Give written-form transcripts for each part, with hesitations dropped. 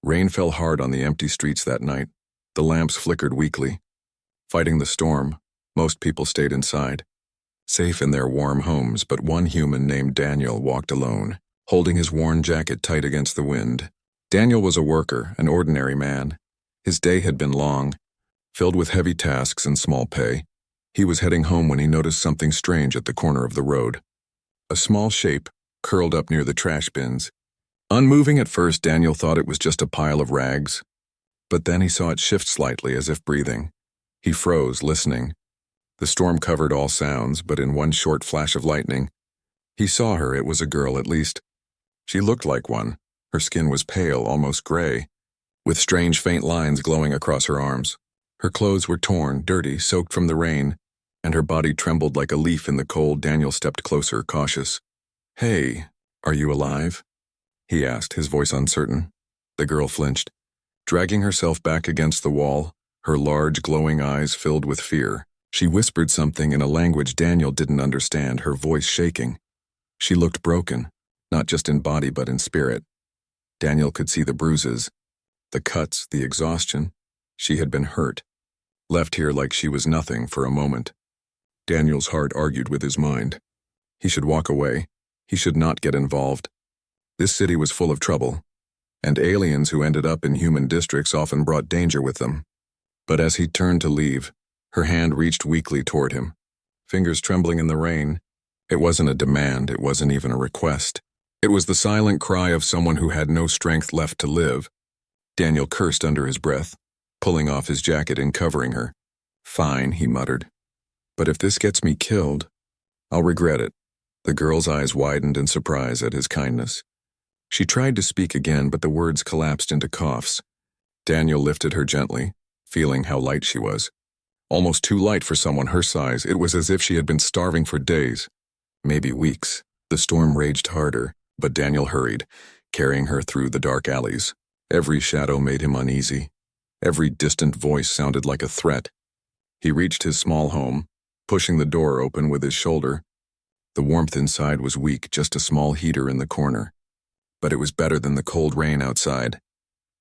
Rain fell hard on the empty streets that night. The lamps flickered weakly. Fighting the storm, most people stayed inside, safe in their warm homes, but one human named Daniel walked alone, holding his worn jacket tight against the wind. Daniel was a worker, an ordinary man. His day had been long, filled with heavy tasks and small pay. He was heading home when he noticed something strange at the corner of the road. A small shape curled up near the trash bins. Unmoving at first, Daniel thought it was just a pile of rags. But then he saw it shift slightly, as if breathing. He froze, listening. The storm covered all sounds, but in one short flash of lightning, he saw her. It was a girl, at least. She looked like one. Her skin was pale, almost gray, with strange faint lines glowing across her arms. Her clothes were torn, dirty, soaked from the rain, and her body trembled like a leaf in the cold. Daniel stepped closer, cautious. "Hey, are you alive?" he asked, his voice uncertain. The girl flinched, dragging herself back against the wall, her large, glowing eyes filled with fear. She whispered something in a language Daniel didn't understand, her voice shaking. She looked broken, not just in body but in spirit. Daniel could see the bruises, the cuts, the exhaustion. She had been hurt, left here like she was nothing for a moment. Daniel's heart argued with his mind. He should walk away. He should not get involved. This city was full of trouble, and aliens who ended up in human districts often brought danger with them. But as he turned to leave, her hand reached weakly toward him, fingers trembling in the rain. It wasn't a demand, it wasn't even a request. It was the silent cry of someone who had no strength left to live. Daniel cursed under his breath, pulling off his jacket and covering her. "Fine," he muttered. "But if this gets me killed, I'll regret it." The girl's eyes widened in surprise at his kindness. She tried to speak again, but the words collapsed into coughs. Daniel lifted her gently, feeling how light she was. Almost too light for someone her size. It was as if she had been starving for days, maybe weeks. The storm raged harder, but Daniel hurried, carrying her through the dark alleys. Every shadow made him uneasy. Every distant voice sounded like a threat. He reached his small home, pushing the door open with his shoulder. The warmth inside was weak, just a small heater in the corner. But it was better than the cold rain outside.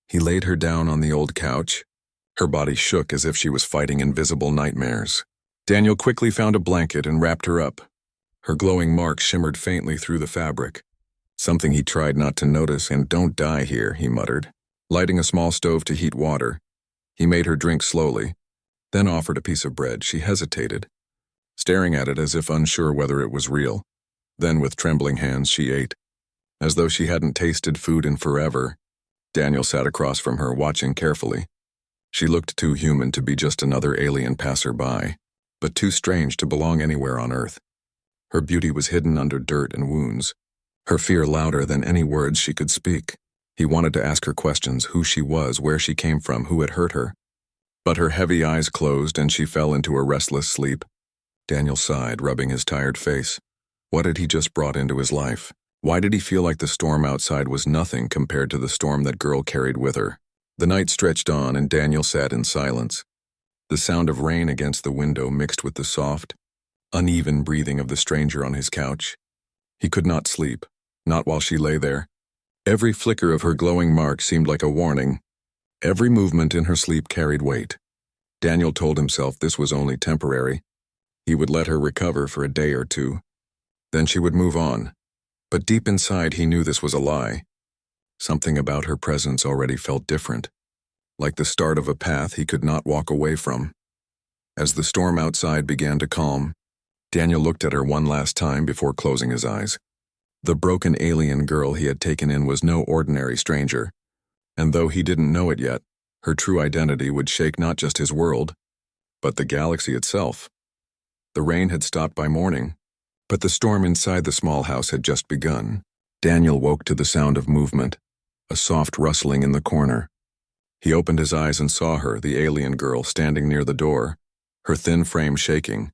He laid her down on the old couch. Her body shook as if she was fighting invisible nightmares. Daniel quickly found a blanket and wrapped her up. Her glowing mark shimmered faintly through the fabric, something he tried not to notice. "And don't die here," he muttered. Lighting a small stove to heat water, he made her drink slowly, then offered a piece of bread. She hesitated, staring at it as if unsure whether it was real. Then, with trembling hands, she ate, as though she hadn't tasted food in forever. Daniel sat across from her, watching carefully. She looked too human to be just another alien passerby, but too strange to belong anywhere on Earth. Her beauty was hidden under dirt and wounds, her fear louder than any words she could speak. He wanted to ask her questions, who she was, where she came from, who had hurt her. But her heavy eyes closed and she fell into a restless sleep. Daniel sighed, rubbing his tired face. What had he just brought into his life? Why did he feel like the storm outside was nothing compared to the storm that girl carried with her? The night stretched on and Daniel sat in silence. The sound of rain against the window mixed with the soft, uneven breathing of the stranger on his couch. He could not sleep, not while she lay there. Every flicker of her glowing mark seemed like a warning. Every movement in her sleep carried weight. Daniel told himself this was only temporary. He would let her recover for a day or two. Then she would move on. But deep inside he knew this was a lie. Something about her presence already felt different, like the start of a path he could not walk away from. As the storm outside began to calm, Daniel looked at her one last time before closing his eyes. The broken alien girl he had taken in was no ordinary stranger, and though he didn't know it yet, her true identity would shake not just his world, but the galaxy itself. The rain had stopped by morning, but the storm inside the small house had just begun. Daniel woke to the sound of movement, a soft rustling in the corner. He opened his eyes and saw her, the alien girl, standing near the door, her thin frame shaking.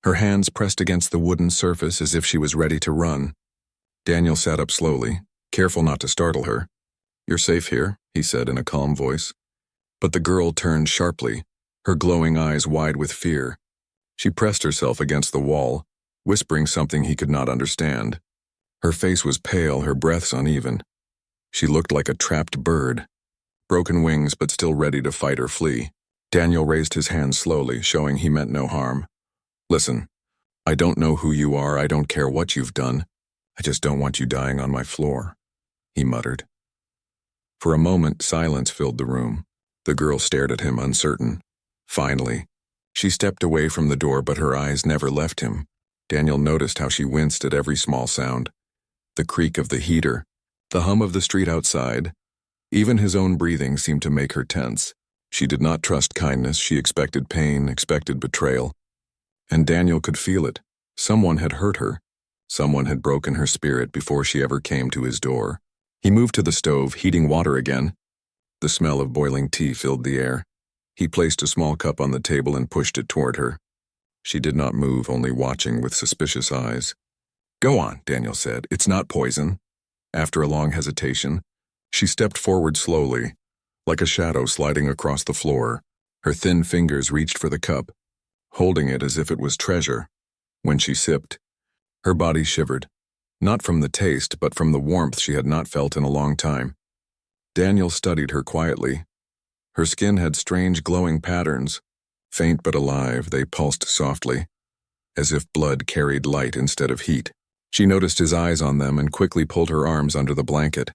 Her hands pressed against the wooden surface as if she was ready to run. Daniel sat up slowly, careful not to startle her. "You're safe here," he said in a calm voice. But the girl turned sharply, her glowing eyes wide with fear. She pressed herself against the wall, whispering something he could not understand. Her face was pale, her breaths uneven. She looked like a trapped bird, broken wings but still ready to fight or flee. Daniel raised his hand slowly, showing he meant no harm. Listen, I don't know who you are, I don't care what you've done. I just don't want you dying on my floor, he muttered. For a moment, silence filled the room. The girl stared at him, uncertain. Finally, she stepped away from the door, but her eyes never left him. Daniel noticed how she winced at every small sound. The creak of the heater, the hum of the street outside. Even his own breathing seemed to make her tense. She did not trust kindness, she expected pain, expected betrayal. And Daniel could feel it. Someone had hurt her. Someone had broken her spirit before she ever came to his door. He moved to the stove, heating water again. The smell of boiling tea filled the air. He placed a small cup on the table and pushed it toward her. She did not move, only watching with suspicious eyes. Go on, Daniel said. It's not poison. After a long hesitation, she stepped forward slowly, like a shadow sliding across the floor. Her thin fingers reached for the cup, holding it as if it was treasure. When she sipped, her body shivered, not from the taste, but from the warmth she had not felt in a long time. Daniel studied her quietly. Her skin had strange glowing patterns. Faint but alive, they pulsed softly, as if blood carried light instead of heat. She noticed his eyes on them and quickly pulled her arms under the blanket.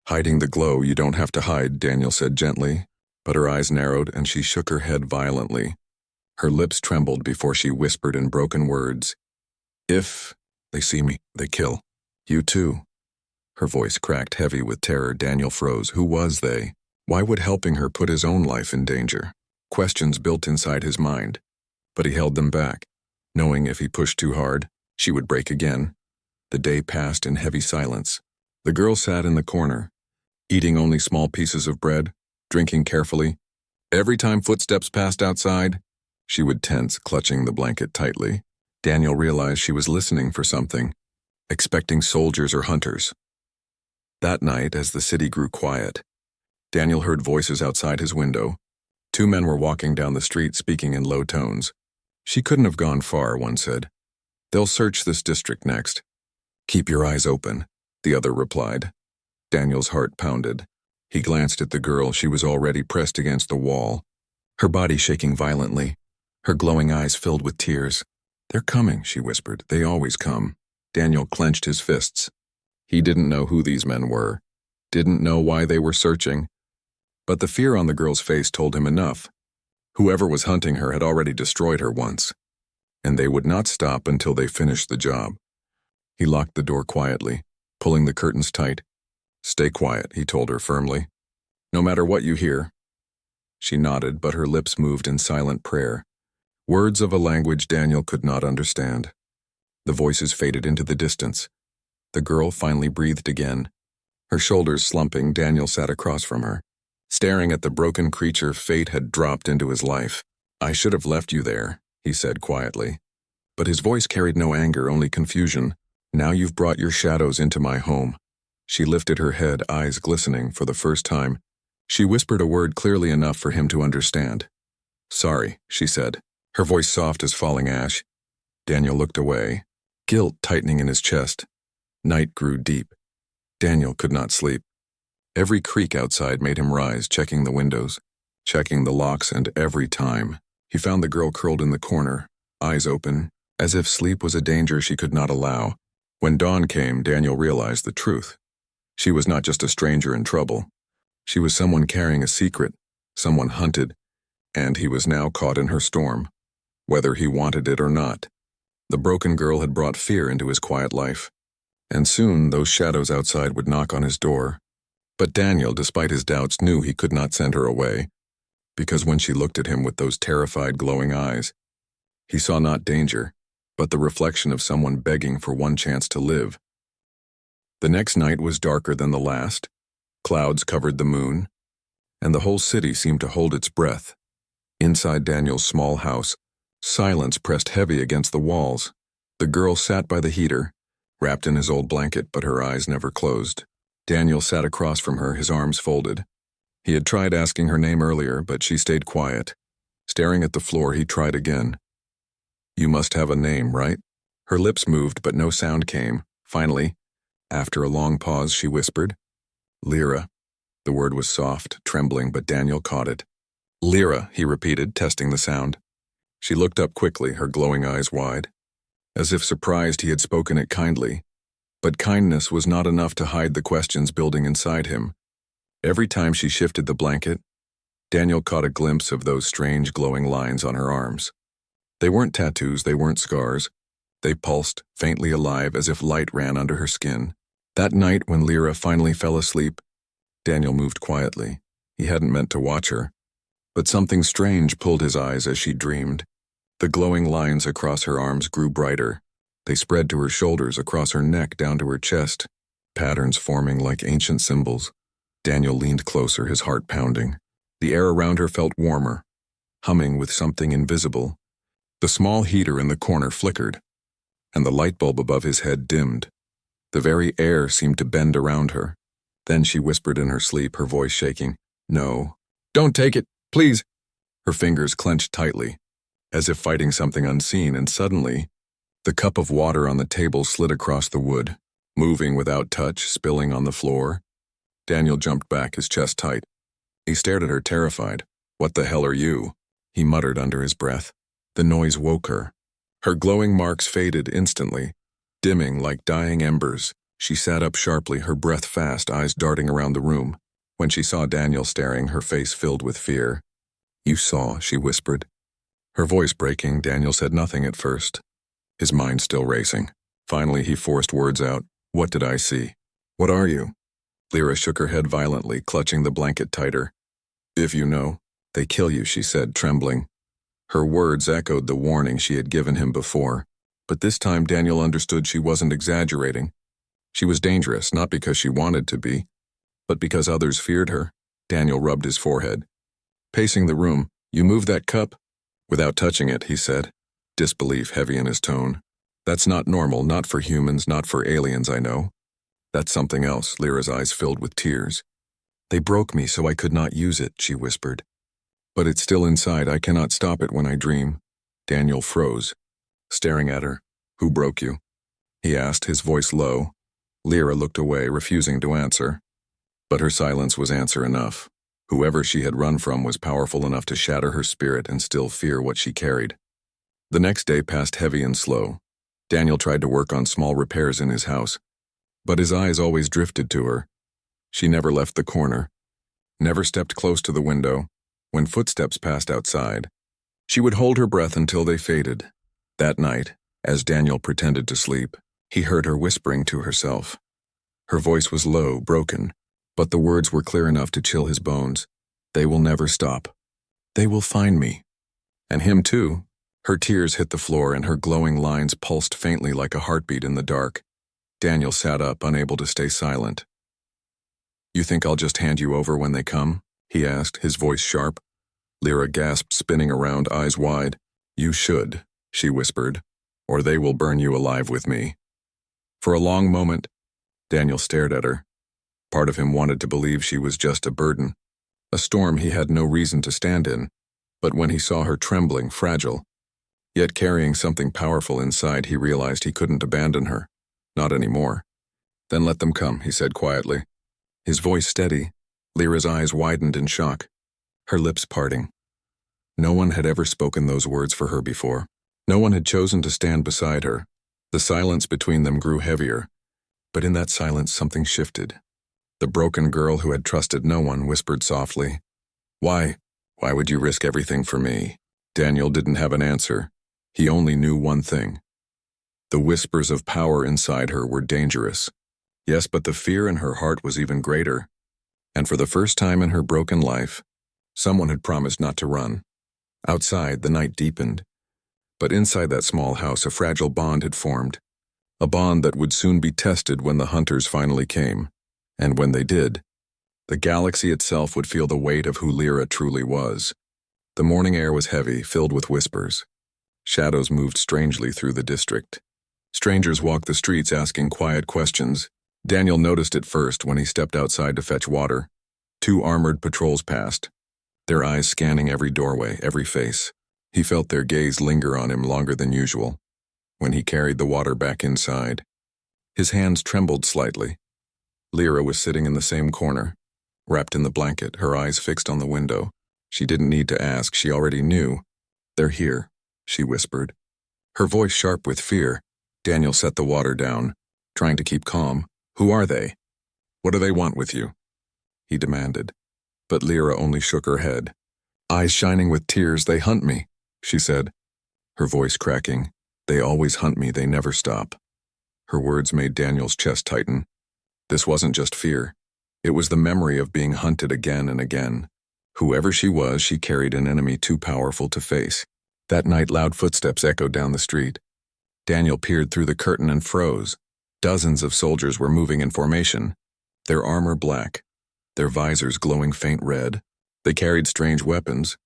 Hiding the glow you don't have to hide, Daniel said gently, but her eyes narrowed and she shook her head violently. Her lips trembled before she whispered in broken words. If they see me, they kill. You too. Her voice cracked heavy with terror. Daniel froze. Who was they? Why would helping her put his own life in danger? Questions built inside his mind, but he held them back, knowing if he pushed too hard, she would break again. The day passed in heavy silence. The girl sat in the corner, eating only small pieces of bread, drinking carefully. Every time footsteps passed outside, she would tense, clutching the blanket tightly. Daniel realized she was listening for something, expecting soldiers or hunters. That night, as the city grew quiet, Daniel heard voices outside his window. 2 men were walking down the street, speaking in low tones. She couldn't have gone far, one said. They'll search this district next. Keep your eyes open, the other replied. Daniel's heart pounded. He glanced at the girl. She was already pressed against the wall, her body shaking violently, her glowing eyes filled with tears. They're coming, she whispered. They always come. Daniel clenched his fists. He didn't know who these men were, didn't know why they were searching, but the fear on the girl's face told him enough. Whoever was hunting her had already destroyed her once, and they would not stop until they finished the job. He locked the door quietly, pulling the curtains tight. Stay quiet, he told her firmly. No matter what you hear. She nodded, but her lips moved in silent prayer, words of a language Daniel could not understand. The voices faded into the distance. The girl finally breathed again. Her shoulders slumping, Daniel sat across from her, staring at the broken creature fate had dropped into his life. I should have left you there, he said quietly. But his voice carried no anger, only confusion. Now you've brought your shadows into my home. She lifted her head, eyes glistening for the first time. She whispered a word clearly enough for him to understand. Sorry, she said, her voice soft as falling ash. Daniel looked away, guilt tightening in his chest. Night grew deep. Daniel could not sleep. Every creak outside made him rise, checking the windows, checking the locks, and every time, he found the girl curled in the corner, eyes open, as if sleep was a danger she could not allow. When dawn came, Daniel realized the truth. She was not just a stranger in trouble. She was someone carrying a secret, someone hunted, and he was now caught in her storm, whether he wanted it or not. The broken girl had brought fear into his quiet life, and soon those shadows outside would knock on his door. But Daniel, despite his doubts, knew he could not send her away, because when she looked at him with those terrified, glowing eyes, he saw not danger, but the reflection of someone begging for one chance to live. The next night was darker than the last. Clouds covered the moon, and the whole city seemed to hold its breath. Inside Daniel's small house, silence pressed heavy against the walls. The girl sat by the heater, wrapped in his old blanket, but her eyes never closed. Daniel sat across from her, his arms folded. He had tried asking her name earlier, but she stayed quiet. Staring at the floor, he tried again. You must have a name, right? Her lips moved, but no sound came. Finally, after a long pause, she whispered, Lyra. The word was soft, trembling, but Daniel caught it. Lyra, he repeated, testing the sound. She looked up quickly, her glowing eyes wide, as if surprised he had spoken it kindly. But kindness was not enough to hide the questions building inside him. Every time she shifted the blanket, Daniel caught a glimpse of those strange glowing lines on her arms. They weren't tattoos, they weren't scars. They pulsed, faintly alive, as if light ran under her skin. That night, when Lyra finally fell asleep, Daniel moved quietly. He hadn't meant to watch her. But something strange pulled his eyes as she dreamed. The glowing lines across her arms grew brighter. They spread to her shoulders, across her neck, down to her chest, patterns forming like ancient symbols. Daniel leaned closer, his heart pounding. The air around her felt warmer, humming with something invisible. The small heater in the corner flickered, and the light bulb above his head dimmed. The very air seemed to bend around her. Then she whispered in her sleep, her voice shaking, "No, don't take it, please." Her fingers clenched tightly, as if fighting something unseen, and suddenly, the cup of water on the table slid across the wood, moving without touch, spilling on the floor. Daniel jumped back, his chest tight. He stared at her, terrified. "What the hell are you?" he muttered under his breath. The noise woke her. Her glowing marks faded instantly, dimming like dying embers. She sat up sharply, her breath fast, eyes darting around the room. When she saw Daniel staring, her face filled with fear. "You saw," she whispered. Her voice breaking, Daniel said nothing at first, his mind still racing. Finally, he forced words out. "What did I see? What are you?" Lyra shook her head violently, clutching the blanket tighter. "If you know, they kill you," she said, trembling. Her words echoed the warning she had given him before, but this time Daniel understood she wasn't exaggerating. She was dangerous, not because she wanted to be, but because others feared her. Daniel rubbed his forehead. Pacing the room, "You moved that cup?" "Without touching it," he said, disbelief heavy in his tone. "That's not normal, not for humans, not for aliens, I know. That's something else." Lyra's eyes filled with tears. "They broke me so I could not use it," she whispered. "But it's still inside. I cannot stop it when I dream." Daniel froze, staring at her. "Who broke you?" he asked, his voice low. Lyra looked away, refusing to answer. But her silence was answer enough. Whoever she had run from was powerful enough to shatter her spirit and still fear what she carried. The next day passed heavy and slow. Daniel tried to work on small repairs in his house, but his eyes always drifted to her. She never left the corner, never stepped close to the window. When footsteps passed outside, she would hold her breath until they faded. That night, as Daniel pretended to sleep, he heard her whispering to herself. Her voice was low, broken, but the words were clear enough to chill his bones. "They will never stop. They will find me." And him too. Her tears hit the floor and her glowing lines pulsed faintly like a heartbeat in the dark. Daniel sat up, unable to stay silent. "You think I'll just hand you over when they come?" he asked, his voice sharp. Lyra gasped, spinning around, eyes wide. "You should," she whispered, "or they will burn you alive with me." For a long moment, Daniel stared at her. Part of him wanted to believe she was just a burden, a storm he had no reason to stand in. But when he saw her trembling, fragile, yet carrying something powerful inside, he realized he couldn't abandon her. Not anymore. "Then let them come," he said quietly, his voice steady. Lyra's eyes widened in shock, her lips parting. No one had ever spoken those words for her before. No one had chosen to stand beside her. The silence between them grew heavier, but in that silence something shifted. The broken girl who had trusted no one whispered softly, Why would you risk everything for me?" Daniel didn't have an answer. He only knew one thing. The whispers of power inside her were dangerous. Yes, but the fear in her heart was even greater. And for the first time in her broken life, someone had promised not to run. Outside, the night deepened. But inside that small house, a fragile bond had formed. A bond that would soon be tested when the hunters finally came. And when they did, the galaxy itself would feel the weight of who Lyra truly was. The morning air was heavy, filled with whispers. Shadows moved strangely through the district. Strangers walked the streets asking quiet questions. Daniel noticed it first when he stepped outside to fetch water. 2 armored patrols passed, their eyes scanning every doorway, every face. He felt their gaze linger on him longer than usual. When he carried the water back inside, his hands trembled slightly. Lyra was sitting in the same corner, wrapped in the blanket, her eyes fixed on the window. She didn't need to ask, she already knew. "They're here," she whispered. Her voice sharp with fear. Daniel set the water down, trying to keep calm. "Who are they? What do they want with you?" he demanded. But Lyra only shook her head. "Eyes shining with tears, they hunt me," she said, her voice cracking. "They always hunt me, they never stop." Her words made Daniel's chest tighten. This wasn't just fear. It was the memory of being hunted again and again. Whoever she was, she carried an enemy too powerful to face. That night, loud footsteps echoed down the street. Daniel peered through the curtain and froze. Dozens of soldiers were moving in formation, their armor black, their visors glowing faint red. They carried strange weapons.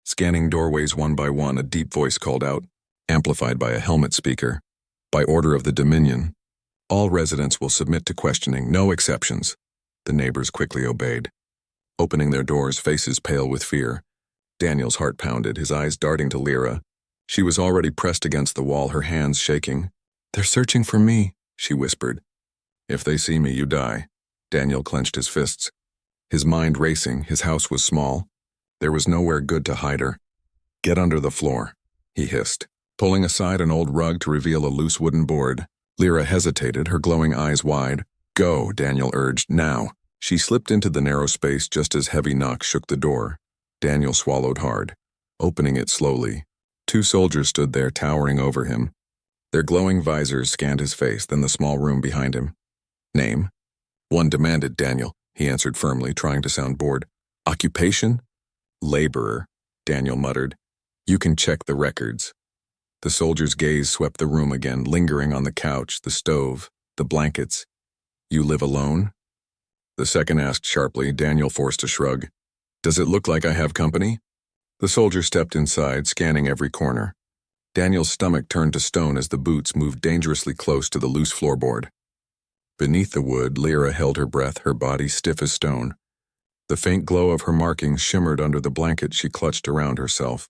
Scanning doorways one by one, a deep voice called out, amplified by a helmet speaker. "By order of the Dominion, all residents will submit to questioning, no exceptions." The neighbors quickly obeyed, opening their doors, faces pale with fear. Daniel's heart pounded, his eyes darting to Lyra. She was already pressed against the wall, her hands shaking. "They're searching for me," she whispered. "If they see me, you die." Daniel clenched his fists, his mind racing. His house was small. There was nowhere good to hide her. "Get under the floor," he hissed, pulling aside an old rug to reveal a loose wooden board. Lyra hesitated, her glowing eyes wide. "Go," Daniel urged, "now." She slipped into the narrow space just as heavy knocks shook the door. Daniel swallowed hard, opening it slowly. Two soldiers stood there, towering over him. Their glowing visors scanned his face, then the small room behind him. "Name?" "One demanded, Daniel," he answered firmly, trying to sound bored. "Occupation?" "Laborer," Daniel muttered. "You can check the records." The soldier's gaze swept the room again, lingering on the couch, the stove, the blankets. "You live alone?" The second asked sharply. Daniel forced a shrug. "Does it look like I have company?" The soldier stepped inside, scanning every corner. Daniel's stomach turned to stone as the boots moved dangerously close to the loose floorboard. Beneath the wood, Lyra held her breath, her body stiff as stone. The faint glow of her markings shimmered under the blanket she clutched around herself.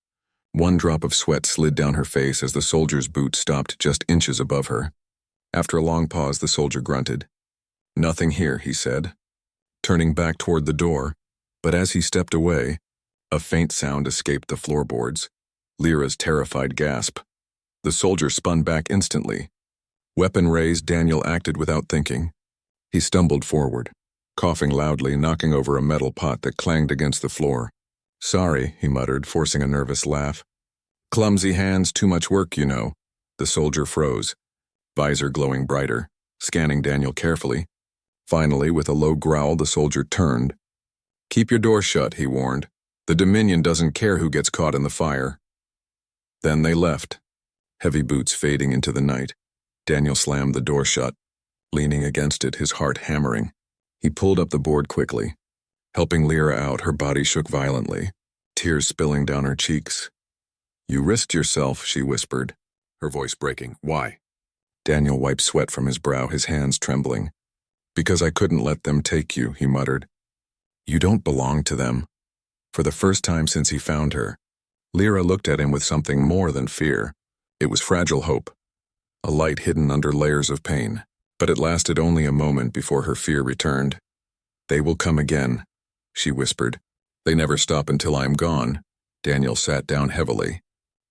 One drop of sweat slid down her face as the soldier's boot stopped just inches above her. After a long pause, the soldier grunted. "Nothing here," he said, turning back toward the door. But as he stepped away, a faint sound escaped the floorboards. Lyra's terrified gasp. The soldier spun back instantly. Weapon raised, Daniel acted without thinking. He stumbled forward, coughing loudly, knocking over a metal pot that clanged against the floor. "Sorry," he muttered, forcing a nervous laugh. "Clumsy hands, too much work, you know." The soldier froze, visor glowing brighter, scanning Daniel carefully. Finally, with a low growl, the soldier turned. "Keep your door shut," he warned. "The Dominion doesn't care who gets caught in the fire." Then they left, heavy boots fading into the night. Daniel slammed the door shut, leaning against it, his heart hammering. He pulled up the board quickly. Helping Lyra out, her body shook violently, tears spilling down her cheeks. "You risked yourself," she whispered, her voice breaking. "Why?" Daniel wiped sweat from his brow, his hands trembling. "Because I couldn't let them take you," he muttered. "You don't belong to them." For the first time since he found her, Lyra looked at him with something more than fear. It was fragile hope, a light hidden under layers of pain. But it lasted only a moment before her fear returned. "They will come again," she whispered. "They never stop until I'm gone." Daniel sat down heavily.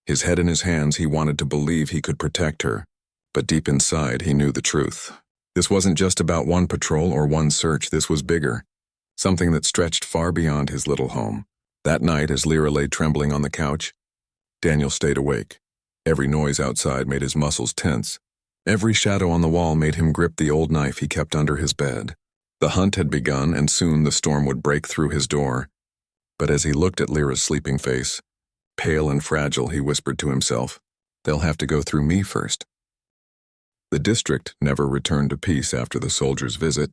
His head in his hands, he wanted to believe he could protect her. But deep inside, he knew the truth. This wasn't just about one patrol or one search, this was bigger. Something that stretched far beyond his little home. That night, as Lyra lay trembling on the couch, Daniel stayed awake. Every noise outside made his muscles tense. Every shadow on the wall made him grip the old knife he kept under his bed. The hunt had begun, and soon the storm would break through his door. But as he looked at Lyra's sleeping face, pale and fragile, he whispered to himself, "They'll have to go through me first." The district never returned to peace after the soldiers' visit.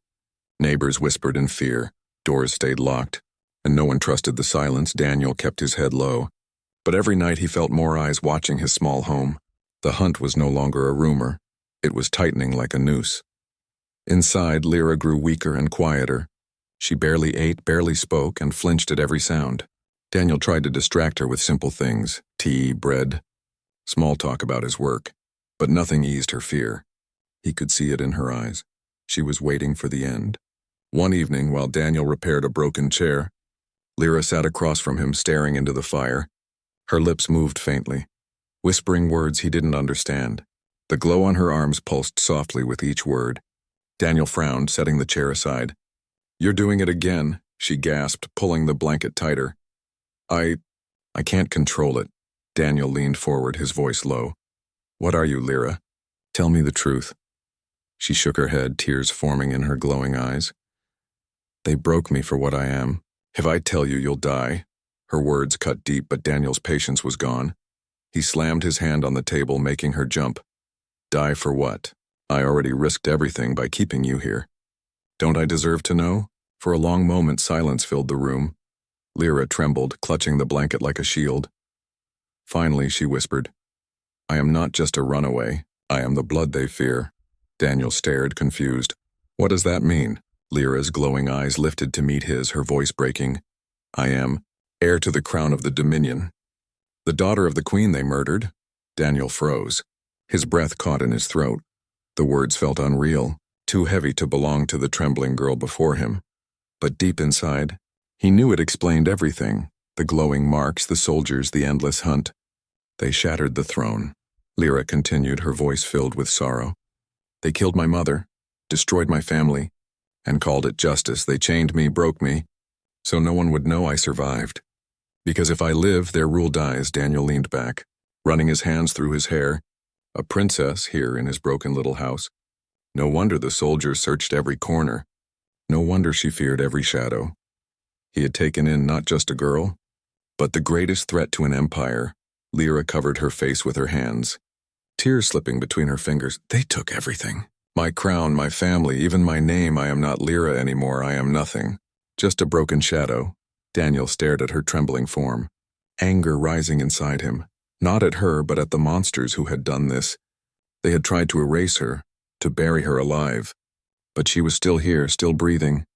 Neighbors whispered in fear, doors stayed locked, and no one trusted the silence. Daniel kept his head low. But every night he felt more eyes watching his small home. The hunt was no longer a rumor. It was tightening like a noose. Inside, Lyra grew weaker and quieter. She barely ate, barely spoke, and flinched at every sound. Daniel tried to distract her with simple things, tea, bread, small talk about his work, but nothing eased her fear. He could see it in her eyes. She was waiting for the end. One evening, while Daniel repaired a broken chair, Lyra sat across from him staring into the fire. Her lips moved faintly, whispering words he didn't understand. The glow on her arms pulsed softly with each word. Daniel frowned, setting the chair aside. "You're doing it again," she gasped, pulling the blanket tighter. I can't control it." Daniel leaned forward, his voice low. "What are you, Lyra? Tell me the truth." She shook her head, tears forming in her glowing eyes. "They broke me for what I am. If I tell you, you'll die." Her words cut deep, but Daniel's patience was gone. He slammed his hand on the table, making her jump. "Die for what? I already risked everything by keeping you here. Don't I deserve to know?" For a long moment, silence filled the room. Lyra trembled, clutching the blanket like a shield. Finally, she whispered, "I am not just a runaway. I am the blood they fear." Daniel stared, confused. "What does that mean?" Lyra's glowing eyes lifted to meet his, her voice breaking. "I am heir to the crown of the Dominion. The daughter of the queen they murdered." Daniel froze. His breath caught in his throat. The words felt unreal, too heavy to belong to the trembling girl before him. But deep inside, he knew it explained everything. The glowing marks, the soldiers, the endless hunt. "They shattered the throne," Lyra continued, her voice filled with sorrow. "They killed my mother, destroyed my family, and called it justice. They chained me, broke me, so no one would know I survived. Because if I live, their rule dies." Daniel leaned back, running his hands through his hair. A princess here in his broken little house. No wonder the soldiers searched every corner. No wonder she feared every shadow. He had taken in not just a girl, but the greatest threat to an empire. Lyra covered her face with her hands, tears slipping between her fingers. "They took everything. My crown, my family, even my name. I am not Lyra anymore. I am nothing. Just a broken shadow." Daniel stared at her trembling form, anger rising inside him, not at her but at the monsters who had done this. They had tried to erase her, to bury her alive. But she was still here, still breathing,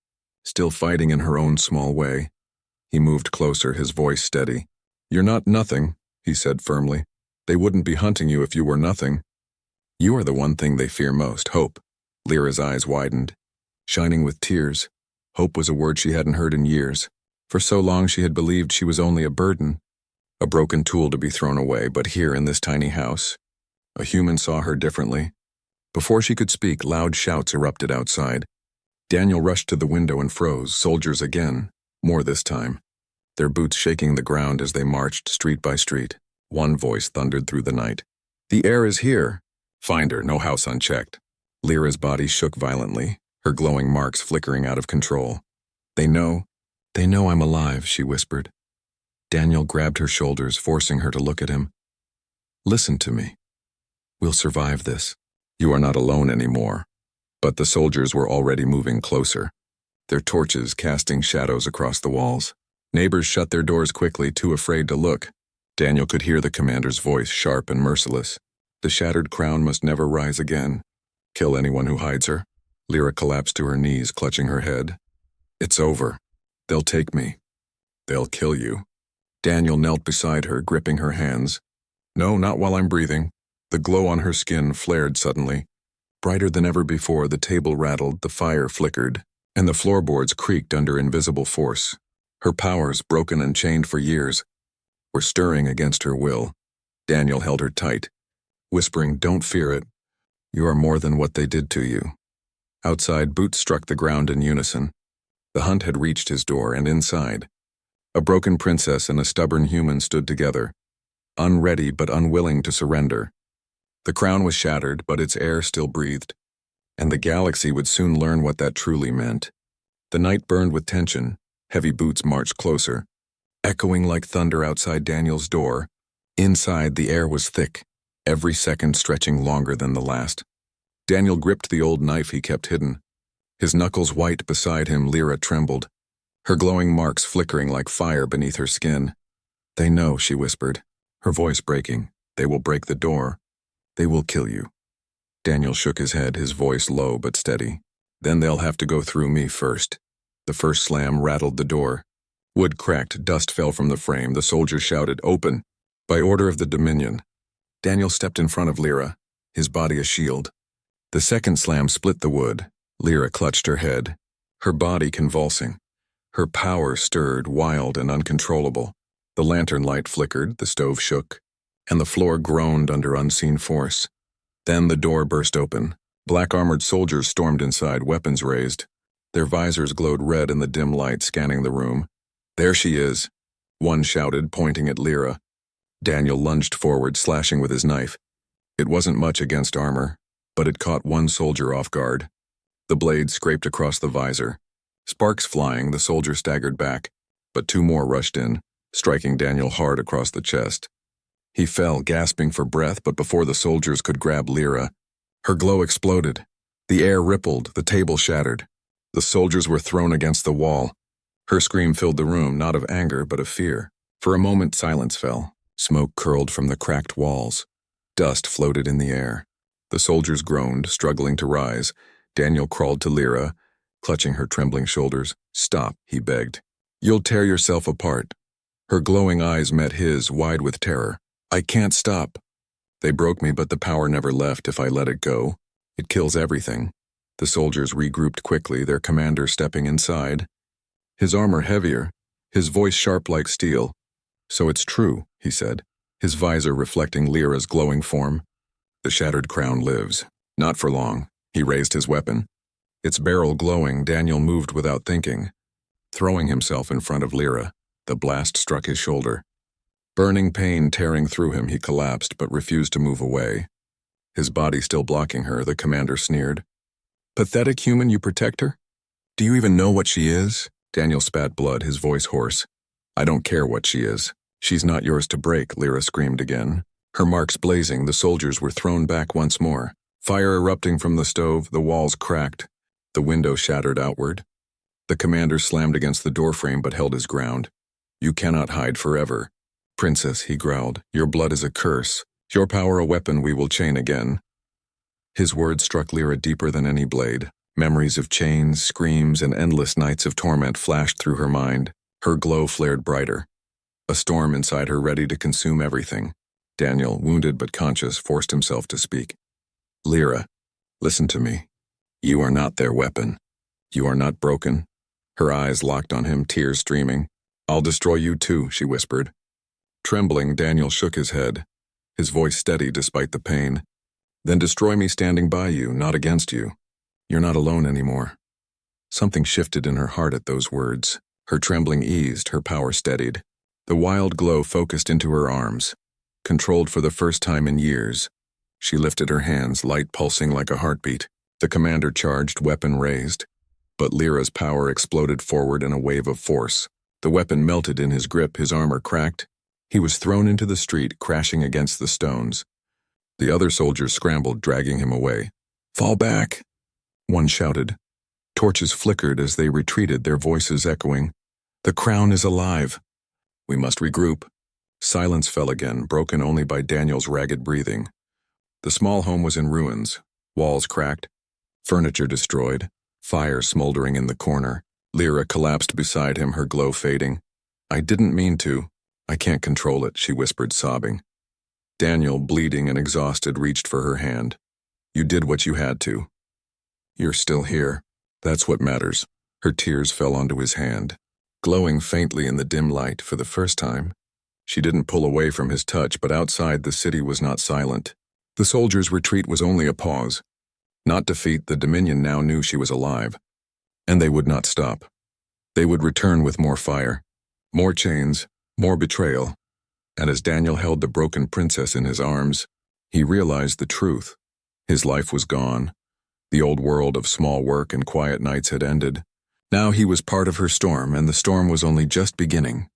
still fighting in her own small way. He moved closer, his voice steady. "You're not nothing," he said firmly. "They wouldn't be hunting you if you were nothing. You are the one thing they fear most, hope." Lyra's eyes widened, shining with tears. Hope was a word she hadn't heard in years. For so long she had believed she was only a burden, a broken tool to be thrown away. But here in this tiny house, a human saw her differently. Before she could speak, loud shouts erupted outside. Daniel rushed to the window and froze. Soldiers again, more this time, their boots shaking the ground as they marched street by street. One voice thundered through the night. "The heir is here. Find her, no house unchecked." Lyra's body shook violently, her glowing marks flickering out of control. They know I'm alive," she whispered. Daniel grabbed her shoulders, forcing her to look at him. "Listen to me. We'll survive this. You are not alone anymore." But the soldiers were already moving closer, their torches casting shadows across the walls. Neighbors shut their doors quickly, too afraid to look. Daniel could hear the commander's voice, sharp and merciless. "The shattered crown must never rise again. Kill anyone who hides her." Lyra collapsed to her knees, clutching her head. "It's over. They'll take me. They'll kill you." Daniel knelt beside her, gripping her hands. "No, not while I'm breathing." The glow on her skin flared suddenly. Brighter than ever before, the table rattled, the fire flickered, and the floorboards creaked under invisible force. Her powers, broken and chained for years, were stirring against her will. Daniel held her tight, whispering, "Don't fear it. You are more than what they did to you." Outside, boots struck the ground in unison. The hunt had reached his door, and inside, a broken princess and a stubborn human stood together, unready but unwilling to surrender. The crown was shattered, but its air still breathed, and the galaxy would soon learn what that truly meant. The night burned with tension. Heavy boots marched closer, echoing like thunder outside Daniel's door. Inside, the air was thick, every second stretching longer than the last. Daniel gripped the old knife he kept hidden. His knuckles white beside him, Lyra trembled, her glowing marks flickering like fire beneath her skin. "They know," she whispered, her voice breaking. "They will break the door. They will kill you." Daniel shook his head, his voice low but steady. "Then they'll have to go through me first." The first slam rattled the door. Wood cracked, dust fell from the frame. The soldier shouted, "Open!" By order of the Dominion. Daniel stepped in front of Lyra, his body a shield. The second slam split the wood. Lyra clutched her head, her body convulsing. Her power stirred, wild and uncontrollable. The lantern light flickered, the stove shook, and the floor groaned under unseen force. Then the door burst open. Black-armored soldiers stormed inside, weapons raised. Their visors glowed red in the dim light, scanning the room. "There she is," one shouted, pointing at Lyra. Daniel lunged forward, slashing with his knife. It wasn't much against armor, but it caught one soldier off guard. The blade scraped across the visor. Sparks flying, the soldier staggered back, but two more rushed in, striking Daniel hard across the chest. He fell, gasping for breath, but before the soldiers could grab Lyra, her glow exploded. The air rippled, the table shattered. The soldiers were thrown against the wall. Her scream filled the room, not of anger, but of fear. For a moment, silence fell. Smoke curled from the cracked walls. Dust floated in the air. The soldiers groaned, struggling to rise. Daniel crawled to Lyra, clutching her trembling shoulders. "Stop," he begged. "You'll tear yourself apart." Her glowing eyes met his, wide with terror. "I can't stop. They broke me, but the power never left if I let it go. It kills everything." The soldiers regrouped quickly, their commander stepping inside. His armor heavier, his voice sharp like steel. "So it's true," he said, his visor reflecting Lyra's glowing form. "The shattered crown lives. Not for long." He raised his weapon. Its barrel glowing, Daniel moved without thinking. Throwing himself in front of Lyra, the blast struck his shoulder. Burning pain tearing through him, he collapsed but refused to move away. His body still blocking her, the commander sneered. "Pathetic human, you protect her? Do you even know what she is?" Daniel spat blood, his voice hoarse. "I don't care what she is. She's not yours to break," Lyra screamed again. Her marks blazing, the soldiers were thrown back once more. Fire erupting from the stove, the walls cracked. The window shattered outward. The commander slammed against the doorframe but held his ground. "You cannot hide forever." "Princess," he growled, "your blood is a curse. Your power a weapon we will chain again." His words struck Lyra deeper than any blade. Memories of chains, screams, and endless nights of torment flashed through her mind. Her glow flared brighter. A storm inside her ready to consume everything. Daniel, wounded but conscious, forced himself to speak. "Lyra, listen to me. You are not their weapon. You are not broken." Her eyes locked on him, tears streaming. "I'll destroy you too," she whispered. Trembling, Daniel shook his head, his voice steady despite the pain. "Then destroy me standing by you, not against you. You're not alone anymore." Something shifted in her heart at those words. Her trembling eased, her power steadied. The wild glow focused into her arms. Controlled for the first time in years, she lifted her hands, light pulsing like a heartbeat. The commander charged, weapon raised. But Lyra's power exploded forward in a wave of force. The weapon melted in his grip, his armor cracked. He was thrown into the street, crashing against the stones. The other soldiers scrambled, dragging him away. "Fall back," one shouted. Torches flickered as they retreated, their voices echoing. "The crown is alive." "We must regroup." Silence fell again, broken only by Daniel's ragged breathing. The small home was in ruins, walls cracked, furniture destroyed, fire smoldering in the corner. Lyra collapsed beside him, her glow fading. "I didn't mean to. I can't control it," she whispered, sobbing. Daniel, bleeding and exhausted, reached for her hand. "You did what you had to. You're still here. That's what matters." Her tears fell onto his hand, glowing faintly in the dim light for the first time. She didn't pull away from his touch, but outside the city was not silent. The soldiers' retreat was only a pause. Not defeat, the Dominion now knew she was alive. And they would not stop. They would return with more fire, more chains, more betrayal. And as Daniel held the broken princess in his arms, he realized the truth. His life was gone. The old world of small work and quiet nights had ended. Now he was part of her storm, and the storm was only just beginning.